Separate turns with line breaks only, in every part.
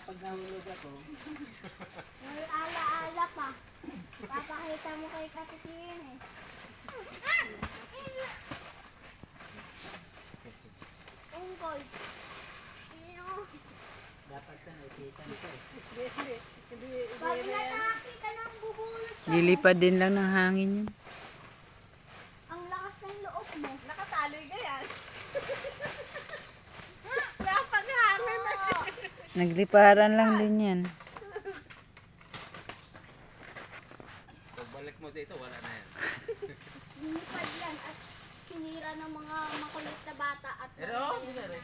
pag nahulog ako.
May ala-ala pa. Papakita mo kay Katitin eh. Ungkol.
Dapat ka nakikita nito eh.
Pag nataki ka ng bubulot ka.
Lilipad din lang ng hangin yun.
Ang lakas ng loob mo.
Nakatali ka yan. Dapat hangin na.
Nagliparan lang din yan.
Pagbalik mo dito, wala na yan.
Lumipad yan at sinira ng mga makulit na bata at
Pero, hindi na rin.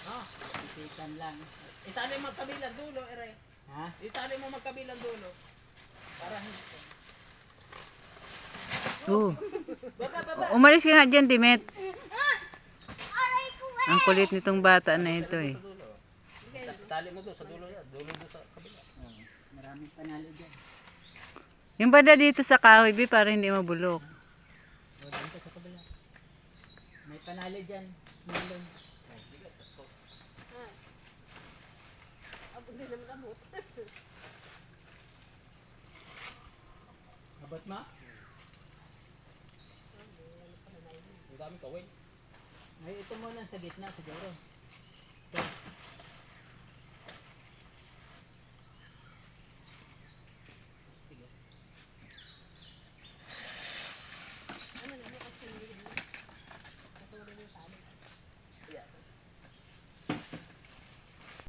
Oh, titikan lang.
Itali mo magkabilang dulo, ere.
Ha?
Itali mo magkabilang dulo. Para hindi.
Umalis ka nga dyan, Timet.
aray ko eh.
Ang kulit nitong bata na ito eh.
Sa dulo. Tali mo doon sa dulo yan. Dulo doon sa kabila.
Oh, maraming panalo dyan.
Yung banda dito sa kahoy, Bi, para hindi mabulok.
O, dito sa kabila. May panalo dyan. Melon.
Abot din naman abot.
Abot mo?
Ang dami kawin.
Ay, ito muna sa gitna siguro.